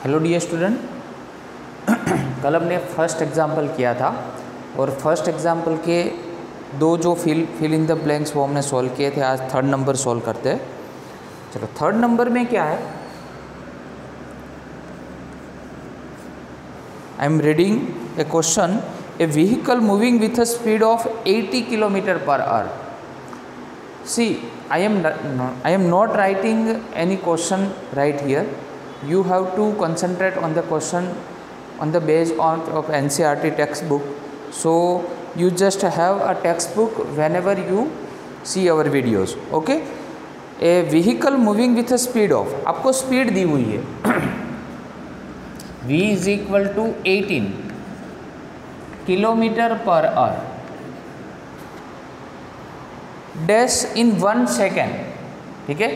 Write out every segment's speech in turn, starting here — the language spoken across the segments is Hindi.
हेलो डियर स्टूडेंट, कल हमने फर्स्ट एग्जाम्पल किया था और फर्स्ट एग्जाम्पल के दो जो फिल इन द ब्लैंक्स वो हमने सॉल्व किए थे। आज थर्ड नंबर सॉल्व करते हैं। चलो थर्ड नंबर में क्या है, I am reading a question, a vehicle moving with a speed of 80 kilometre per hour. See I am not writing any question right here. You have to concentrate on the question on the base of NCERT textbook. So you just have a textbook whenever you see our videos. Okay? A vehicle moving with a speed of, आपको स्पीड दी हुई है v is equal to 18 kilometre per our dash in 1 second. ठीक है,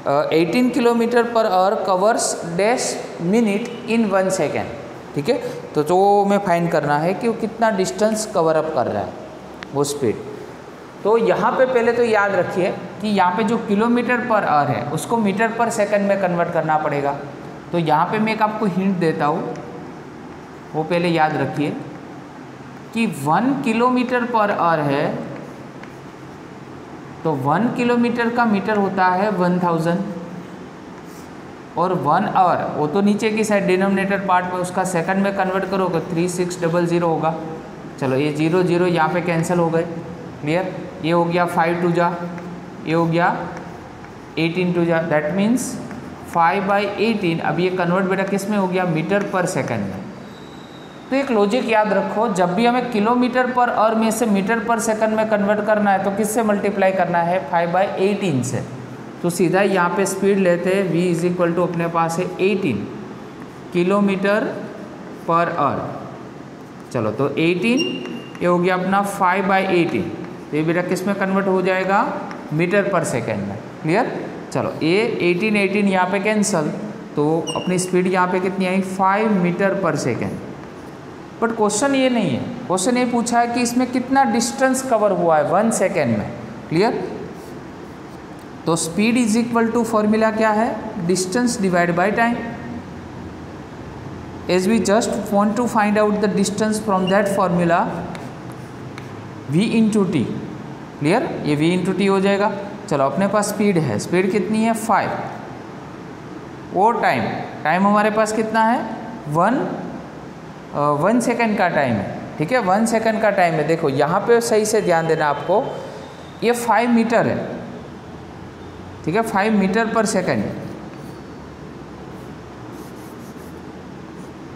18 kilometre per our covers dash minute in 1 second. ठीक है, तो जो हमें फाइंड करना है कि वो कितना डिस्टेंस कवर अप कर रहा है वो स्पीड. तो यहाँ पे पहले तो याद रखिए कि यहाँ पे जो किलोमीटर पर आवर है उसको मीटर पर सेकंड में कन्वर्ट करना पड़ेगा. तो यहाँ पे मैं एक आपको हिंट देता हूँ, वो पहले याद रखिए कि 1 किलोमीटर पर आवर है तो 1 किलोमीटर का मीटर होता है 1000 और 1 आवर वो तो नीचे की साइड डिनोमिनेटर पार्ट में उसका सेकंड में कन्वर्ट करोगे 3600 होगा. चलो ये 0 0 यहाँ पे कैंसिल हो गए. क्लियर, ये हो गया 5 2 जा, ये हो गया 18 2 जा, दैट मीन्स 5/18. अब ये कन्वर्ट बेटा किस में हो गया, मीटर पर सेकंड में. तो एक लॉजिक याद रखो, जब भी हमें किलोमीटर पर आवर में से मीटर पर सेकंड में कन्वर्ट करना है तो किससे मल्टीप्लाई करना है, 5/18 से. तो सीधा यहाँ पे स्पीड लेते हैं, v इज इक्वल टू अपने पास है 18 किलोमीटर पर आवर. चलो तो 18 ये हो गया अपना 5/18. ये बेटा किस में कन्वर्ट हो जाएगा, मीटर पर सेकेंड में. क्लियर. चलो ये 18 यहाँ पे कैंसल, तो अपनी स्पीड यहाँ पे कितनी आई, 5 मीटर पर सेकेंड. बट क्वेश्चन ये नहीं है, क्वेश्चन ये पूछा है कि इसमें कितना डिस्टेंस कवर हुआ है 1 सेकेंड में. क्लियर. तो speed is equal to formula क्या है, distance divide by time. As we just want to find out the distance from that formula v into T. क्लियर, ये v इंटू टी हो जाएगा. चलो अपने पास स्पीड है, स्पीड कितनी है 5 और टाइम हमारे पास कितना है 1 सेकेंड का टाइम है. ठीक है, 1 सेकेंड का टाइम है. देखो यहाँ पे सही से ध्यान देना आपको, ये 5 मीटर है. ठीक है, 5 मीटर पर सेकेंड.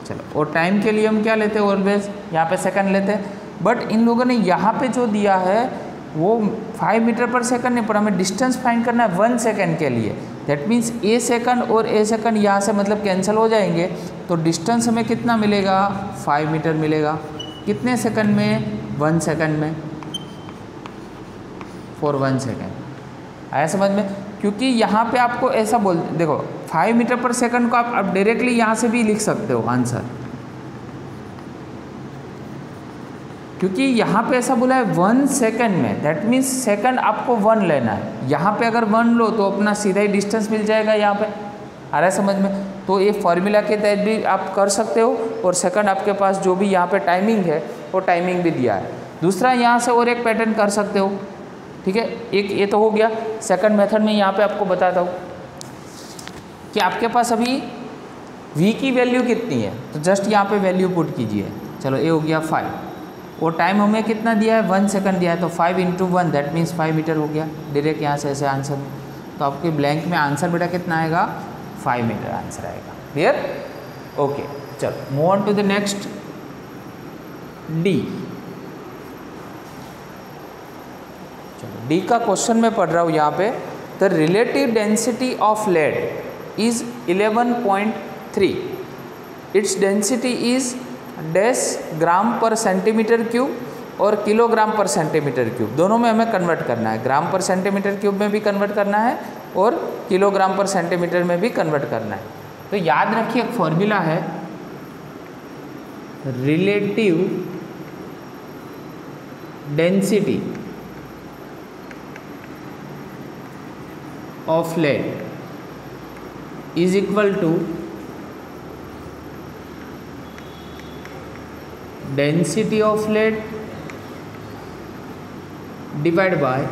चलो और टाइम के लिए हम क्या लेते हैं, ऑलवेज यहाँ पे सेकंड लेते हैं. बट इन लोगों ने यहाँ पे जो दिया है वो 5 मीटर पर सेकंड नहीं, पर हमें डिस्टेंस फाइंड करना है 1 सेकेंड के लिए. दैट मीन्स ए सेकंड और ए सेकंड यहाँ से मतलब कैंसिल हो जाएंगे. तो डिस्टेंस हमें कितना मिलेगा, 5 मीटर मिलेगा. कितने सेकंड में, 1 सेकंड में, फॉर 1 सेकंड. आया समझ में. क्योंकि यहाँ पे आपको ऐसा बोल, देखो 5 मीटर पर सेकंड को आप डायरेक्टली यहाँ से भी लिख सकते हो आंसर, क्योंकि यहाँ पे ऐसा बोला है 1 सेकंड में. दैट मीन्स सेकंड आपको 1 लेना है. यहाँ पे अगर 1 लो तो अपना सीधा ही डिस्टेंस मिल जाएगा यहाँ पे. आ रहा है समझ में. तो ये फॉर्मूला के तहत भी आप कर सकते हो. और सेकंड आपके पास जो भी यहाँ पे टाइमिंग है वो टाइमिंग भी दिया है. दूसरा यहाँ से और एक पैटर्न कर सकते हो. ठीक है, एक ये तो हो गया. सेकंड मेथड में यहाँ पे आपको बताता हूँ कि आपके पास अभी v की वैल्यू कितनी है, तो जस्ट यहाँ पे वैल्यू पुट कीजिए. चलो ये हो गया 5 और टाइम हमें कितना दिया है, 1 सेकंड दिया है. तो 5 × 1 दैट मीन्स 5 मीटर हो गया. डायरेक्ट यहाँ से ऐसे आंसर. तो आपके ब्लैंक में आंसर बेटा कितना आएगा, 5 मीटर आंसर आएगा. क्लियर. ओके, चलो move on to the next. D. चलो डी का क्वेश्चन मैं पढ़ रहा हूँ यहाँ पे. The relative density of lead is 11.3. Its density is dash gram per centimeter cube और किलोग्राम पर सेंटीमीटर क्यूब. दोनों में हमें कन्वर्ट करना है. ग्राम पर सेंटीमीटर क्यूब में भी कन्वर्ट करना है और किलोग्राम पर सेंटीमीटर में भी कन्वर्ट करना है. तो याद रखिए एक फॉर्मूला है, relative density of lead is equal to density of lead divide by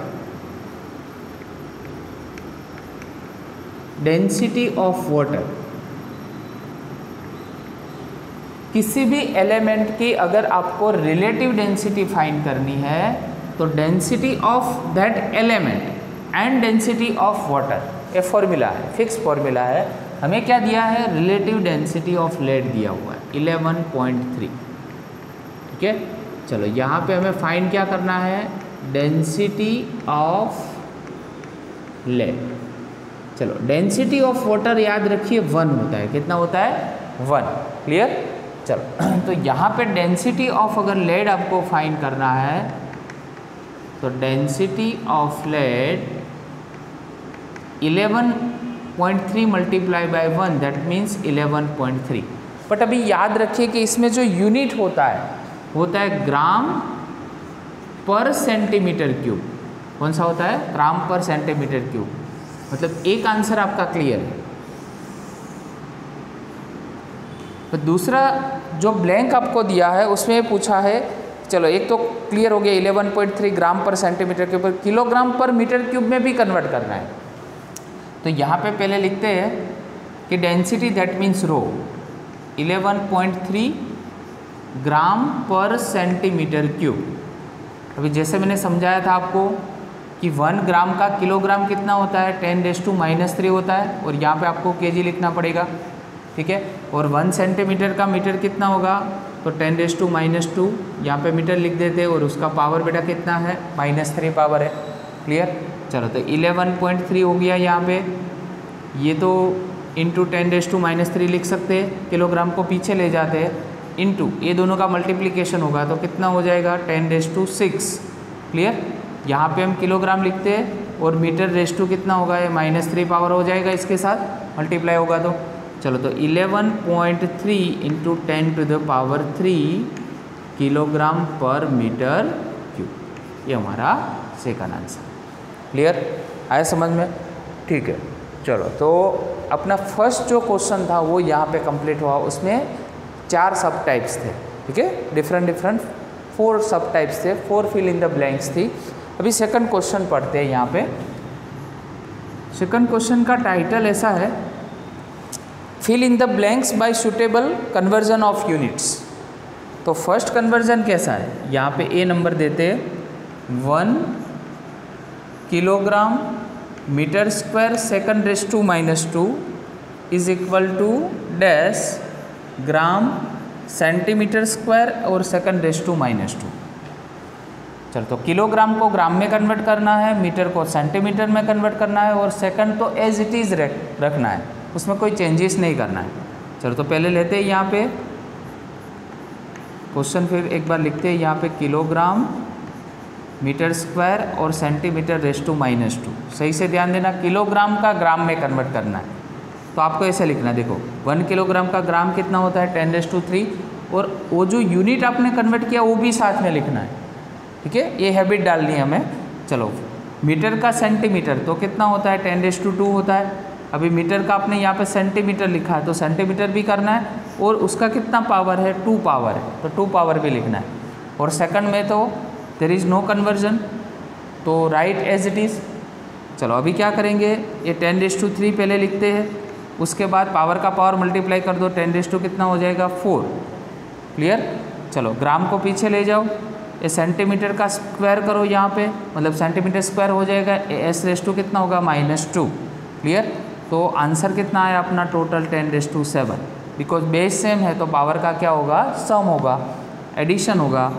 density of water. किसी भी एलिमेंट की अगर आपको रिलेटिव डेंसिटी फाइंड करनी है तो density of that element and density of water, ये फॉर्मूला है, फिक्स फॉर्मूला है। हमें क्या दिया है, रिलेटिव डेंसिटी ऑफ लेड दिया हुआ है 11.3। ठीक है, चलो यहाँ पे हमें फाइंड क्या करना है, डेंसिटी ऑफ लेड। चलो डेंसिटी ऑफ वाटर याद रखिए 1 होता है, कितना होता है 1। क्लियर। चलो तो यहाँ पे डेंसिटी ऑफ अगर लेड आपको फाइंड करना है तो density of lead 11.3 multiply by 1 that means 11.3। But अभी याद रखिए कि इसमें जो यूनिट होता है ग्राम पर सेंटीमीटर क्यूब। कौन सा होता है, ग्राम पर सेंटीमीटर क्यूब। मतलब एक आंसर आपका क्लियर है। तो दूसरा जो ब्लैंक आपको दिया है उसमें पूछा है, चलो एक तो क्लियर हो गया 11.3 ग्राम पर सेंटीमीटर क्यूब, पर किलोग्राम पर मीटर क्यूब में भी कन्वर्ट करना है। तो यहाँ पे पहले लिखते हैं कि density that means row 11.3 gram per centimeter cube. अभी जैसे मैंने समझाया था आपको कि 1 ग्राम का किलोग्राम कितना होता है, 10⁻³ होता है, और यहाँ पे आपको केजी लिखना पड़ेगा। ठीक है, और 1 सेंटीमीटर का मीटर कितना होगा, तो 10⁻², यहाँ पे मीटर लिख देते और उसका पावर बेटा कितना है, -3 पावर है। क्लियर। चलो तो 11.3 हो गया यहाँ पे, ये तो इंटू 10⁻³ लिख सकते हैं, किलोग्राम को पीछे ले जाते हैं, इंटू ये दोनों का मल्टीप्लिकेशन होगा तो कितना हो जाएगा 10⁻6। क्लियर। यहाँ पे हम किलोग्राम लिखते हैं और मीटर रेस्टू कितना होगा, ये -3 पावर हो जाएगा, इसके साथ मल्टीप्लाई होगा तो चलो तो 11.3 इंटू 10⁻³ किलोग्राम पर मीटर क्यूब, ये हमारा सेकंड आंसर। क्लियर, आया समझ में। ठीक है, चलो तो अपना फर्स्ट जो क्वेश्चन था वो यहाँ पे कंप्लीट हुआ। उसमें 4 सब टाइप्स थे। ठीक है, डिफरेंट 4 सब टाइप्स थे, 4 फिल इन द ब्लैंक्स थी। अभी सेकंड क्वेश्चन पढ़ते हैं। यहाँ पे सेकंड क्वेश्चन का टाइटल ऐसा है, fill in the blanks by suitable conversion of units. तो फर्स्ट कन्वर्जन कैसा है, यहाँ पे ए नंबर देते हैं 1 kilogram metre square (2 is equal to dash gram centimetre square और (2). चलो तो किलोग्राम को ग्राम में कन्वर्ट करना है, मीटर को सेंटीमीटर में कन्वर्ट करना है, और सेकंड तो एज इट इज़ रखना है, उसमें कोई चेंजेस नहीं करना है। चलो तो पहले लेते हैं यहाँ पे क्वेश्चन, फिर एक बार लिखते हैं यहाँ पे किलोग्राम मीटर स्क्वायर और सेंटीमीटर (2). सही से ध्यान देना, किलोग्राम का ग्राम में कन्वर्ट करना है। तो आपको ऐसे लिखना है, देखो 1 किलोग्राम का ग्राम कितना होता है 10⁻3, और वो जो यूनिट आपने कन्वर्ट किया वो भी साथ में लिखना है। ठीक है, ये हैबिट डालनी है हमें। चलो मीटर का सेंटीमीटर तो कितना होता है 10⁻2 होता है। अभी मीटर का आपने यहाँ पे सेंटीमीटर लिखा है तो सेंटीमीटर भी करना है, और उसका कितना पावर है 2 पावर है, तो 2 पावर भी लिखना है। और सेकंड में तो देयर इज़ नो कन्वर्जन, तो राइट एज इट इज़। चलो अभी क्या करेंगे, ये 10⁻3 पहले लिखते हैं, उसके बाद पावर का पावर मल्टीप्लाई कर दो, 10⁻2 कितना हो जाएगा 4। क्लियर। चलो ग्राम को पीछे ले जाओ, ये सेंटीमीटर का स्क्वायर करो यहाँ पे, मतलब सेंटीमीटर स्क्वायर हो जाएगा, s⁻2 कितना होगा -2। क्लियर। तो आंसर कितना आया अपना टोटल 10⁻7, बिकॉज बेस सेम है तो पावर का क्या होगा, सम होगा, एडिशन होगा।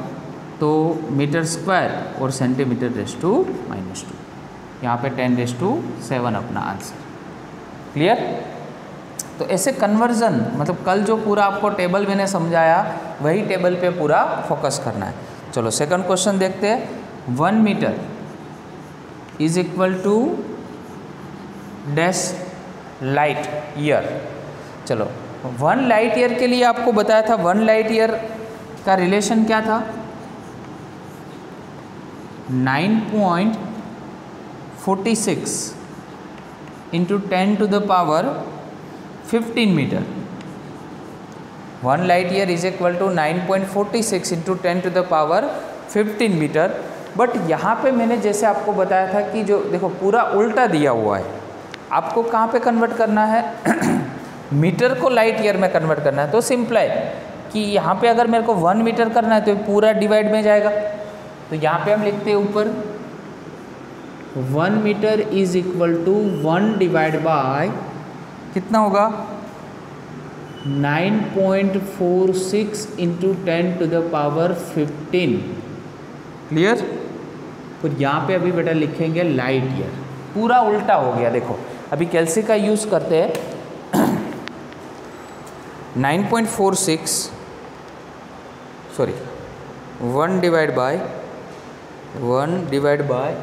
तो मीटर स्क्वायर और सेंटीमीटर (2). यहाँ पे 10⁻7 अपना आंसर। क्लियर। तो ऐसे कन्वर्जन, मतलब कल जो पूरा आपको टेबल मैंने समझाया वही टेबल पे पूरा फोकस करना है। चलो सेकंड क्वेश्चन देखते हैं। 1 metre is equal to dash light year. चलो 1 लाइट ईयर के लिए आपको बताया था, 1 लाइट ईयर का रिलेशन क्या था, 9.46 into 10⁻15 metre. 1 light year is equal to 9.46 into 10⁻15 metre. But यहाँ पे मैंने जैसे आपको बताया था कि जो देखो पूरा उल्टा दिया हुआ है, आपको कहाँ पे कन्वर्ट करना है मीटर को लाइट ईयर में कन्वर्ट करना है। तो सिंपल है कि यहाँ पे अगर मेरे को 1 मीटर करना है तो पूरा डिवाइड में जाएगा। तो यहाँ पे हम लिखते हैं ऊपर 1 metre is equal to 1 divide by कितना होगा 9.46 इंटू 10⁻15। क्लियर। तो यहाँ पे अभी बेटा लिखेंगे लाइट ईयर, पूरा उल्टा हो गया। देखो अभी कैल्सी का यूज़ करते हैं 9.46 सॉरी 1 डिवाइड बाय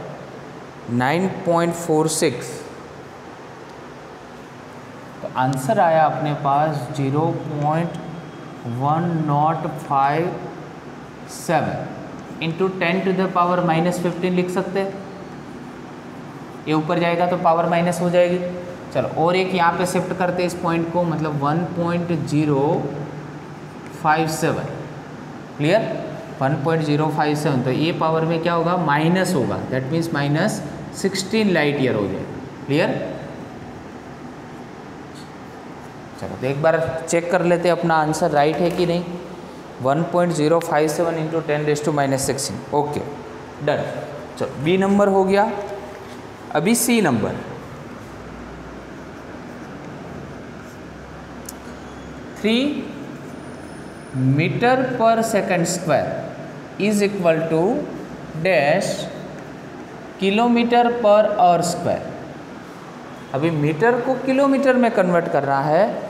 9.46, तो आंसर आया अपने पास 0.1057 इंटू 10⁻−15 लिख सकते हैं। ये ऊपर जाएगा तो पावर माइनस हो जाएगी। चलो और एक यहाँ पे शिफ्ट करते हैं इस पॉइंट को, मतलब 1.057। क्लियर, 1.057। तो ये पावर में क्या होगा माइनस होगा, दैट मीन्स -16 लाइट ईयर हो जाएगा। क्लियर। चलो तो एक बार चेक कर लेते हैं अपना आंसर राइट है कि नहीं। 1.057 इंटू 10⁻16। Okay done. चलो बी नंबर हो गया। अभी C number, metre per second square is equal to dash kilometre per hour square. अभी मीटर को किलोमीटर में कन्वर्ट करना है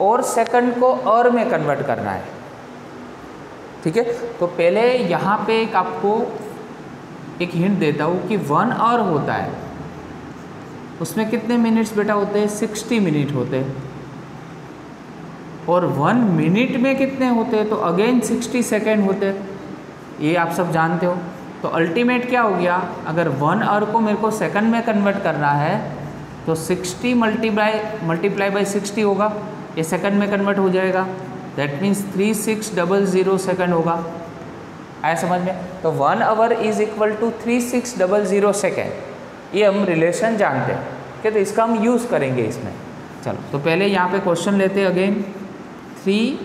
और सेकंड को आवर में कन्वर्ट करना है। ठीक है, तो पहले यहाँ पे एक आपको एक हिंट देता हूँ कि 1 आवर होता है, उसमें कितने मिनट्स बेटा होते हैं 60 मिनट होते हैं। और 1 मिनट में कितने होते हैं तो अगेन 60 सेकेंड होते हैं, ये आप सब जानते हो। तो अल्टीमेट क्या हो गया, अगर 1 आवर को मेरे को सेकंड में कन्वर्ट करना है तो 60 मल्टीप्लाई बाई 60 होगा, ये सेकंड में कन्वर्ट हो जाएगा, दैट मीन्स 3600 सेकंड होगा। आया समझ में। तो 1 hour is equal to 3600 second, ये हम रिलेशन जानते हैं कि तो इसका हम यूज़ करेंगे इसमें। चलो तो पहले यहाँ पे क्वेश्चन लेते हैं अगेन, 3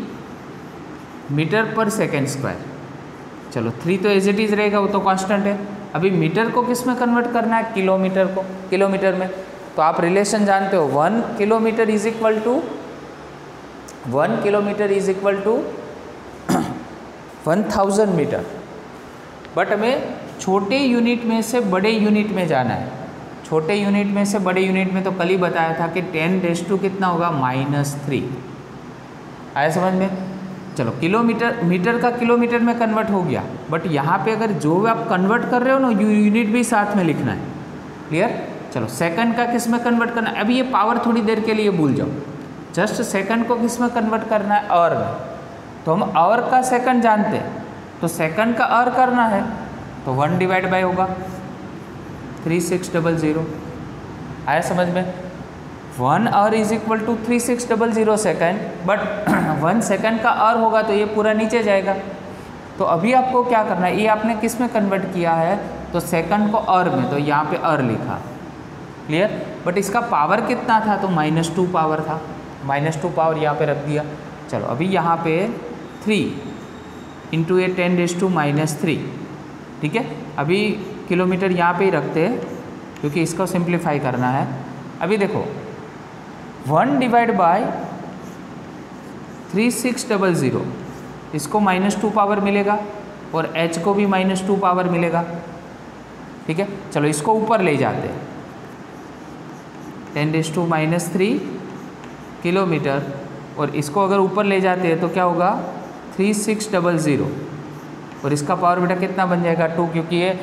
मीटर पर सेकेंड स्क्वायर। चलो 3 तो एज इट इज़ रहेगा, वो तो कांस्टेंट है। अभी मीटर को किस में कन्वर्ट करना है, किलोमीटर को किलोमीटर में। तो आप रिलेशन जानते हो 1 kilometre is equal to 1000 metre. But हमें छोटे यूनिट में से बड़े यूनिट में जाना है। छोटे यूनिट में से बड़े यूनिट में तो कल ही बताया था कि 10⁻⁻⁻ कितना होगा -3। आया समझ में। चलो मीटर का किलोमीटर में कन्वर्ट हो गया, बट यहाँ पे अगर जो आप कन्वर्ट कर रहे हो ना यूनिट भी साथ में लिखना है। क्लियर। चलो सेकंड का किस में कन्वर्ट करना है, अभी ये पावर थोड़ी देर के लिए भूल जाओ, जस्ट सेकंड को किस में कन्वर्ट करना है, आवर में। तो हम आवर का सेकंड जानते हैं, तो सेकंड का आवर करना है तो 1 डिवाइड बाय होगा 3600। आया समझ में। 1 hour is equal to 3600 second, but 1 second का आवर होगा तो ये पूरा नीचे जाएगा। तो अभी आपको क्या करना है, ये आपने किस में कन्वर्ट किया है तो सेकंड को आवर में, तो यहाँ पे आवर लिखा। क्लियर। बट इसका पावर कितना था तो -2 पावर था, -2 पावर यहाँ पे रख दिया। चलो अभी यहाँ पे 3 इंटू ये 10⁻⁻3। ठीक है, अभी किलोमीटर यहाँ पे ही रखते हैं क्योंकि इसको सिंप्लीफाई करना है। अभी देखो 1 डिवाइड बाय 3600, इसको -2 पावर मिलेगा और h को भी -2 पावर मिलेगा। ठीक है, चलो इसको ऊपर ले जाते हैं, 10⁻³ किलोमीटर, और इसको अगर ऊपर ले जाते हैं तो क्या होगा 3600, और इसका पावर बेटा कितना बन जाएगा 2, क्योंकि ये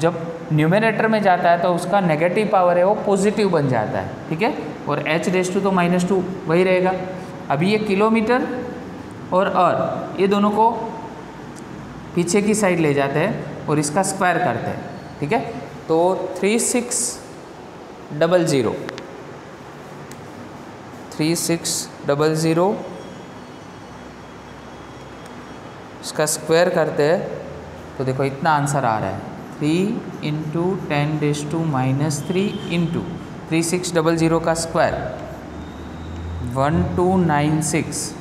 जब न्यूमरेटर में जाता है तो उसका नेगेटिव पावर है वो पॉजिटिव बन जाता है। ठीक है, और h⁻² तो -2 वही रहेगा। अभी ये किलोमीटर और ये दोनों को पीछे की साइड ले जाते हैं और इसका स्क्वायर करते हैं। ठीक है, तो 3600 उसका स्क्वायर करते हैं तो देखो इतना आंसर आ रहा है 3 इंटू 10⁻³ इंटू 3600 का स्क्वायर 1296।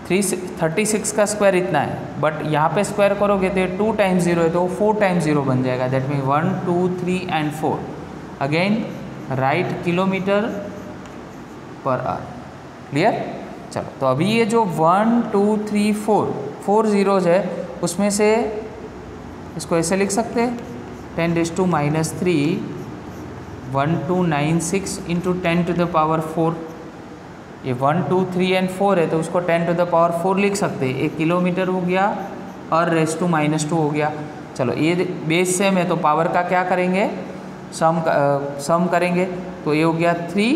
36 का स्क्वायर इतना है, बट यहाँ पे स्क्वायर करोगे तो 2 टाइम्स 0 है तो 4 टाइम्स 0 बन जाएगा। That mean 1 2 3 and 4। Again right kilometre per our. Clear? चलो तो अभी ये जो 1 2 3 4 zeros है उसमें से इसको ऐसे लिख सकते हैं 10⁻³ 1296 इंटू 10⁻⁴। ये 1 2 3 एंड 4 है तो उसको 10⁻⁴ लिख सकते हैं। 1 किलोमीटर हो गया और (2 हो गया। चलो ये बेस सेम है तो पावर का क्या करेंगे, सम करेंगे तो ये हो गया 3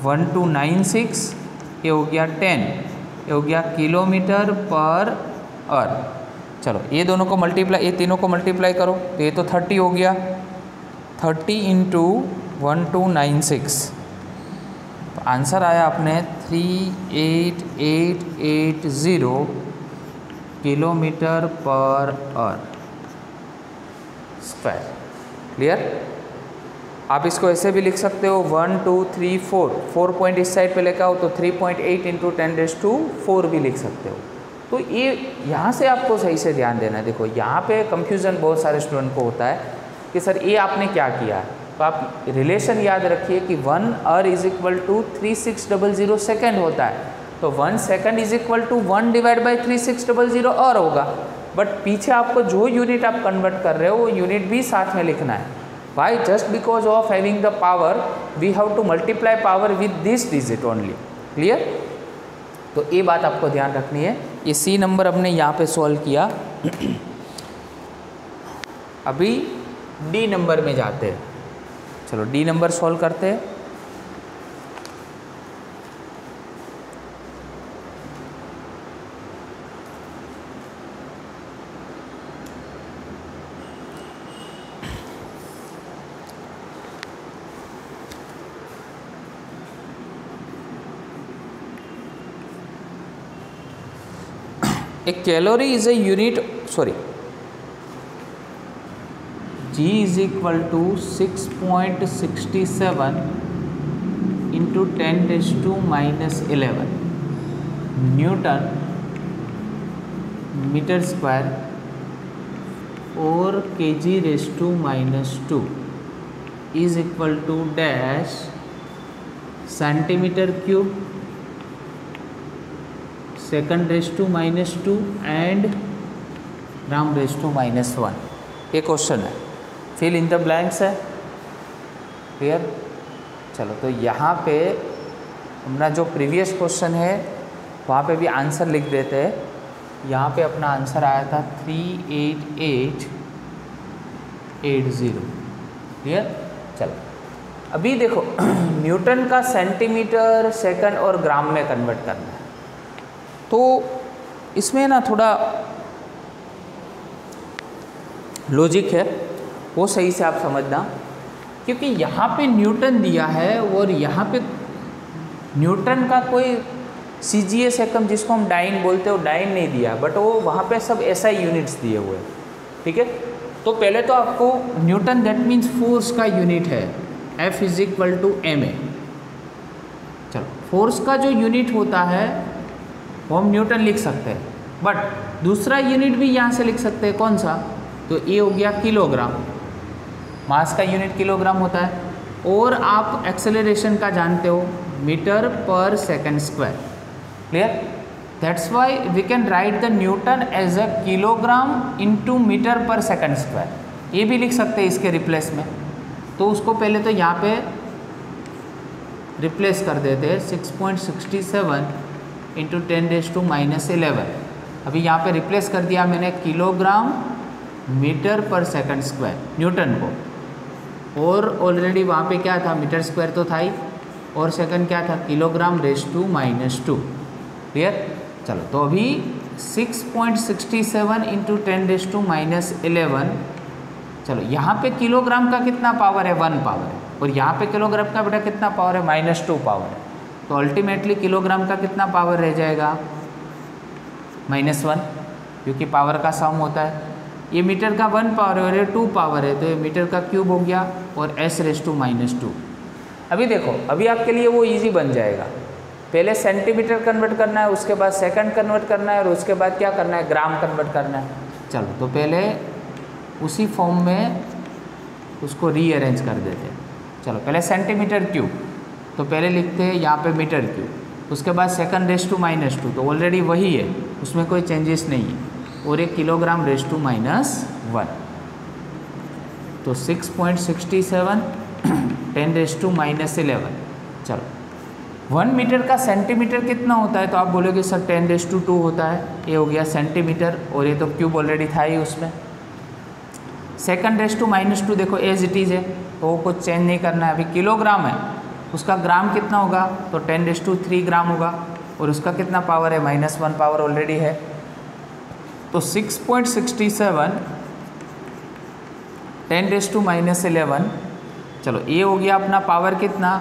1296, ये हो गया 10, ये हो गया किलोमीटर पर आवर। चलो ये दोनों को मल्टीप्लाई, ये तीनों को मल्टीप्लाई करो तो ये तो 30 हो गया। 30 इंटू 1296 तो आंसर आया अपने 38880 kilometre per hour square. Clear? आप इसको ऐसे भी लिख सकते हो 1 2 3 4 पॉइंट इस साइड पे लेकर आओ तो 3.8 इंटू 10⁻⁴ भी लिख सकते हो। तो ये यहाँ से आपको सही से ध्यान देना है। देखो यहाँ पे कंफ्यूजन बहुत सारे स्टूडेंट को होता है कि सर ये आपने क्या किया है। तो आप रिलेशन याद रखिए कि 1 hour is equal to 3600 second होता है, तो 1 second is equal to 1 divide by 3600 और होगा। बट पीछे आपको जो यूनिट आप कन्वर्ट कर रहे हो वो यूनिट भी साथ में लिखना है। Why? Just because of having the power we have to multiply power with this digit only. Clear? तो ये बात आपको ध्यान रखनी है। ये सी नंबर हमने यहाँ पे सॉल्व किया। अभी डी नंबर में जाते हैं। चलो डी नंबर सॉल्व करते हैं। A calorie is a unit, G is equal to 6.67 into 10⁻⁻11 Newton meter square or kg⁻² is equal to dash centimeter cube (2) and g⁻⁻1। ये क्वेश्चन है, फिल इन द ब्लैंक्स है। क्लियर? चलो तो यहाँ पे अपना जो प्रीवियस क्वेश्चन है वहाँ पे भी आंसर लिख देते हैं। यहाँ पे अपना आंसर आया था 38880। क्लियर? चलो अभी देखो न्यूटन का सेंटीमीटर, सेकंड और ग्राम में कन्वर्ट करना है, तो इसमें ना थोड़ा लॉजिक है, वो सही से आप समझना। क्योंकि यहाँ पे न्यूटन दिया है और यहाँ पे न्यूटन का कोई CGS एकम जिसको हम डाइन बोलते हो, डाइन नहीं दिया, बट वो वहाँ पे सब SI यूनिट्स दिए हुए हैं। ठीक है? तो पहले तो आपको न्यूटन दैट मीन्स फोर्स का यूनिट है, F is equal to ma। चलो फोर्स का जो यूनिट होता है वो हम न्यूटन लिख सकते हैं, बट दूसरा यूनिट भी यहाँ से लिख सकते हैं। कौन सा? तो ये हो गया किलोग्राम। मास का यूनिट किलोग्राम होता है। और आप एक्सेलरेशन का जानते हो, metre per second square. Clear? That's why we can write the newton as a kilogram into metre per second square. ये भी लिख सकते हैं इसके रिप्लेस में। तो उसको पहले तो यहाँ पे रिप्लेस कर देते हैं 6.67 इंटू 10⁻⁻11। अभी यहाँ पे रिप्लेस कर दिया मैंने kilogram metre per second square Newton को, और ऑलरेडी वहाँ पे क्या था, मीटर स्क्वायर तो था ही, और सेकंड क्या था, किलोग्राम⁻²। क्लियर? चलो तो अभी 6.67 इंटू 10⁻⁻11। चलो यहाँ पे किलोग्राम का कितना पावर है, 1 पावर है, और यहाँ पे किलोग्राम का बेटा कितना पावर है, -2 पावर है। तो अल्टीमेटली किलोग्राम का कितना पावर रह जाएगा, -1, क्योंकि पावर का सम होता है। ये मीटर का 1 पावर है और ये 2 पावर है, तो ये मीटर का क्यूब हो गया और s⁻²। अभी देखो, अभी आपके लिए वो इजी बन जाएगा। पहले सेंटीमीटर कन्वर्ट करना है, उसके बाद सेकंड कन्वर्ट करना है और उसके बाद क्या करना है, ग्राम कन्वर्ट करना है। चलो, तो पहले उसी फॉर्म में उसको रीअरेंज कर देते हैं। चलो, पहले सेंटीमीटर क्यूब, तो पहले लिखते हैं यहाँ पे मीटर क्यूब, उसके बाद सेकंड⁻², तो ऑलरेडी वही है, उसमें कोई चेंजेस नहीं है, और एक किलोग्राम⁻⁻1, तो 6.67 10⁻11। चलो, 1 मीटर का सेंटीमीटर कितना होता है, तो आप बोलोगे सर 10⁻2 होता है। ये हो गया सेंटीमीटर और ये तो क्यूब ऑलरेडी था ही उसमें। सेकंड⁻² देखो एज इट इज़ है, तो वो कुछ चेंज नहीं करना है। अभी किलोग्राम है, उसका ग्राम कितना होगा, तो 10⁻3 ग्राम होगा, और उसका कितना पावर है, -1 पावर ऑलरेडी है, तो 6.67 10⁻11। चलो, ये हो गया अपना पावर कितना,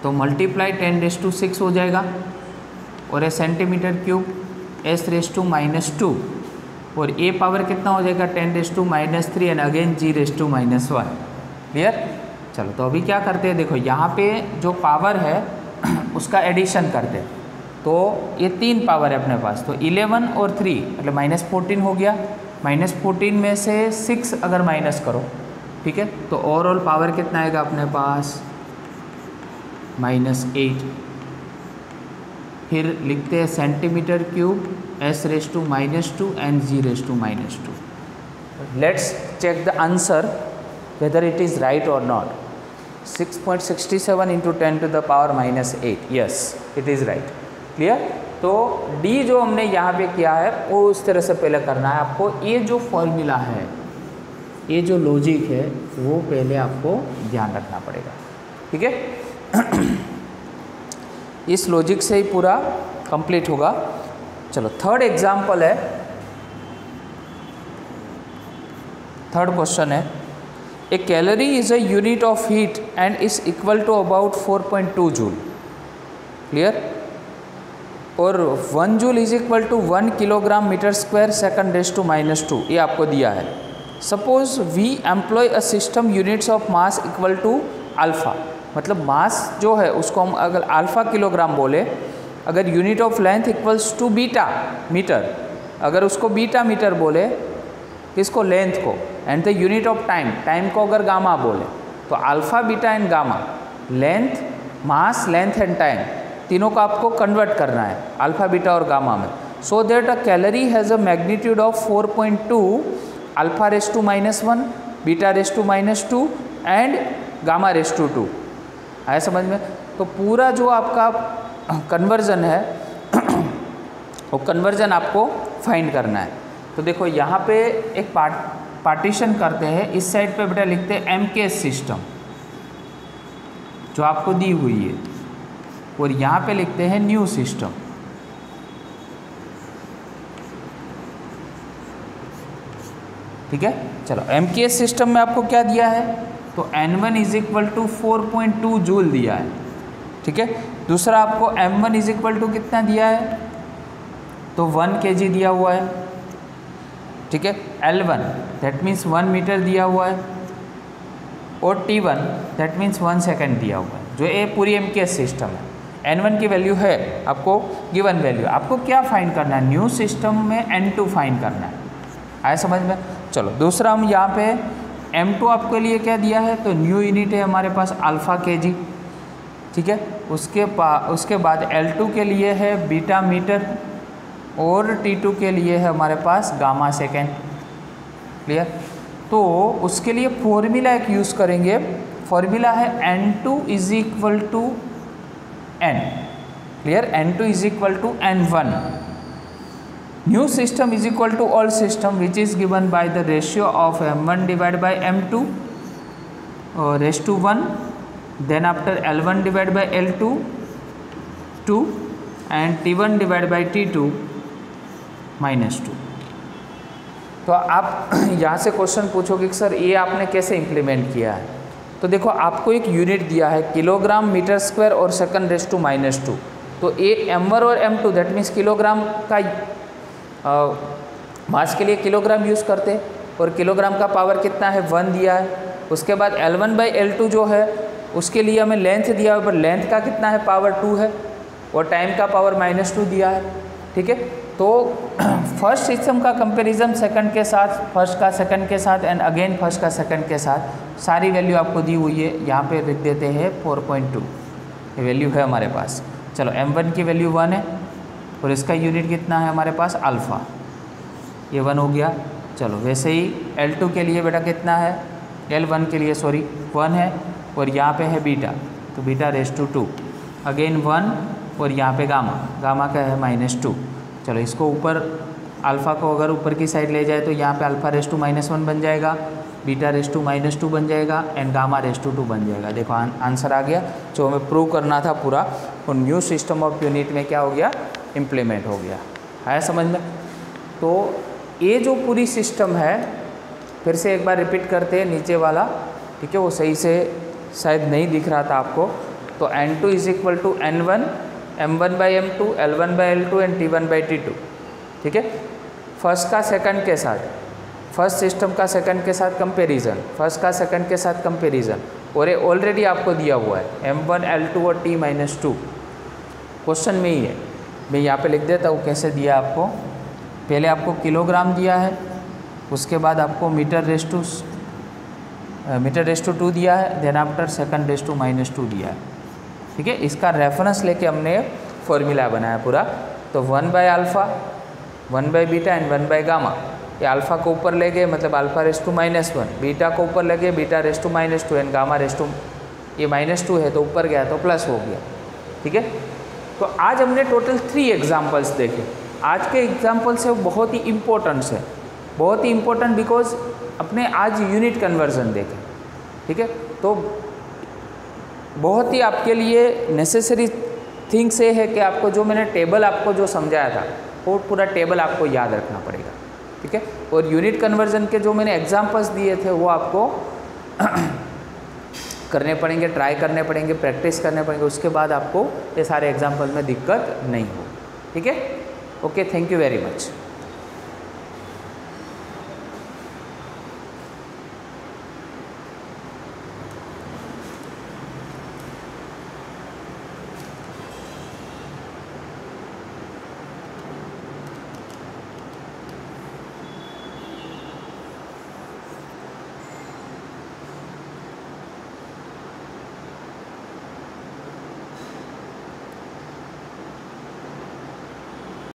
तो मल्टीप्लाई 10⁻6 हो जाएगा, और ये सेंटीमीटर क्यूब s⁻², और ये पावर कितना हो जाएगा 10⁻³ एंड अगेन g⁻−1। क्लियर। चलो, तो अभी क्या करते हैं, देखो यहाँ पे जो पावर है उसका एडिशन करते हैं। तो ये 3 पावर है अपने पास, तो 11 और 3 मतलब -14 हो गया। -14 में से 6 अगर माइनस करो, ठीक है, तो ओवरऑल पावर कितना आएगा अपने पास, -8। फिर लिखते हैं centimeter cube s⁻² and g⁻²। Let's check the answer whether it is right और not. 6.67 × 10⁻⁻8, yes it is right. Clear. तो D जो हमने यहाँ पे किया है वो उस तरह से पहले करना है आपको। ये जो फॉर्मूला है, ये जो लॉजिक है, वो पहले आपको ध्यान रखना पड़ेगा, ठीक है। इस लॉजिक से ही पूरा कंप्लीट होगा। चलो, थर्ड एग्जाम्पल है, थर्ड क्वेश्चन है, a calorie is a unit of heat and is equal to about 4.2 joule. Clear. और 1 joule is equal to 1 kilogram metre square second, ये आपको दिया है। Suppose we employ a system units of mass equal to alpha, मतलब मास जो है उसको हम अगर अल्फा किलोग्राम बोले, अगर unit of length equals to beta metre, अगर उसको बीटा मीटर बोले किसको, लेंथ को, and the unit of time, time को अगर गामा बोले, तो alpha beta and gamma, length mass length and time तीनों को आपको कन्वर्ट करना है अल्फा बीटा और गामा में। So that a calorie has a magnitude of 4.2 α⁻⁻1 β⁻2 and γ⁻²। आया समझ में। तो पूरा जो आपका कन्वर्जन है वो कन्वर्जन आपको फाइंड करना है। तो देखो यहाँ पे एक पार्टीशन करते हैं, इस साइड पे बेटा लिखते हैं MKS सिस्टम जो आपको दी हुई है, और यहाँ पे लिखते हैं न्यू सिस्टम। ठीक है। चलो, MKS सिस्टम में आपको क्या दिया है, तो N1 is equal to 4.2 joule दिया है, ठीक है। दूसरा आपको M1 इज इक्वल टू कितना दिया है, तो 1 kg दिया हुआ है, ठीक है। L1 दैट मीन्स 1 मीटर दिया हुआ है, और T1 दैट मीन्स 1 सेकेंड दिया हुआ है, जो ये पूरी MKS सिस्टम है। N1 की वैल्यू है आपको गिवन वैल्यू, आपको क्या फाइंड करना है, न्यू सिस्टम में N2 फाइंड करना है। आया समझ में। चलो, दूसरा हम यहाँ पे M2 आपके लिए क्या दिया है, तो न्यू यूनिट है हमारे पास अल्फ़ा kg, ठीक है। उसके बाद L2 के लिए है बीटा मीटर, और T2 के लिए है हमारे पास गामा सेकेंड। क्लियर। तो उसके लिए फॉर्मूला एक यूज़ करेंगे, फॉर्मूला है N2 is equal to N। Clear. N2 is equal to N1। New system is equal to all system which is given by the ratio of M1 divide by M2 raise to 1, then after L1 divide by L2 2 and T1 divide by T2 -2। तो आप यहाँ से क्वेश्चन पूछोगे कि सर ये आपने कैसे इम्प्लीमेंट किया है। तो देखो, आपको एक यूनिट दिया है किलोग्राम मीटर स्क्वायर और सेकंड⁻²। तो ए m1 और m2 दैट मीन्स किलोग्राम का मास के लिए किलोग्राम यूज़ करते, और किलोग्राम का पावर कितना है 1 दिया है। उसके बाद L1/L2 जो है उसके लिए हमें लेंथ दिया है, पर लेंथ का कितना है पावर 2 है, और टाइम का पावर -2 दिया है। ठीक है, तो फर्स्ट सिस्टम का कंपैरिजन सेकंड के साथ, फर्स्ट का सेकंड के साथ एंड अगेन फर्स्ट का सेकंड के साथ, सारी वैल्यू आपको दी हुई है। यहाँ पे लिख देते हैं 4.2 ये वैल्यू है हमारे पास। चलो m1 की वैल्यू 1 है और इसका यूनिट कितना है हमारे पास अल्फ़ा, ये 1 हो गया। चलो वैसे ही L2 के लिए बेटा कितना है, L1 के लिए सॉरी 1 है, और यहाँ पे है बीटा, तो बीटा (2) अगेन 1, और यहाँ पे गामा, गामा का है -2। चलो इसको ऊपर अल्फ़ा को अगर ऊपर की साइड ले जाए तो यहाँ पे अल्फ़ा (-1) बन जाएगा, बीटा (-2) बन जाएगा एंड गामा (2) बन जाएगा। देखो आंसर आ गया, जो हमें प्रूव करना था पूरा वो न्यू सिस्टम ऑफ यूनिट में क्या हो गया, इम्प्लीमेंट हो गया। है समझ में? तो ये जो पूरी सिस्टम है, फिर से एक बार रिपीट करते हैं नीचे वाला, ठीक है, वो सही से शायद नहीं दिख रहा था आपको। तो N2 = N1, M1/M2, L1/L2 and T1/T2। ठीक है, फर्स्ट का सेकंड के साथ, फर्स्ट सिस्टम का सेकंड के साथ कंपैरिजन, फर्स्ट का सेकंड के साथ कंपैरिजन, और ये ऑलरेडी आपको दिया हुआ है M1, L2 और T-2 क्वेश्चन में ही है। मैं यहाँ पे लिख देता हूँ कैसे दिया आपको। पहले आपको किलोग्राम दिया है, उसके बाद आपको मीटर/2 दिया है, देन आफ्टर सेकंड (-2) दिया है। ठीक है, इसका रेफरेंस लेके हमने फॉर्मूला बनाया पूरा। तो 1/α, 1/बीटा एंड 1/गामा। ये अल्फ़ा को ऊपर ले गए मतलब α⁻1, बीटा को ऊपर ले गए बीटा (-2) एंड गामा ये -2 है तो ऊपर गया तो प्लस हो गया। ठीक है, तो आज हमने टोटल 3 एग्जाम्पल्स देखे। आज के एग्जाम्पल्स है वो बहुत ही इम्पोर्टेंट है, बहुत ही इम्पोर्टेंट बिकॉज अपने आज यूनिट कन्वर्जन देखे। ठीक है, तो बहुत ही आपके लिए नेसेसरी थिंग्स ये है कि आपको जो मैंने टेबल आपको जो समझाया था वो पूरा टेबल आपको याद रखना पड़ेगा। ठीक है, और यूनिट कन्वर्जन के जो मैंने एग्जाम्पल्स दिए थे वो आपको करने पड़ेंगे, ट्राई करने पड़ेंगे, प्रैक्टिस करने पड़ेंगे, उसके बाद आपको ये सारे एग्जाम्पल में दिक्कत नहीं हो। ठीक है, okay, thank you very much.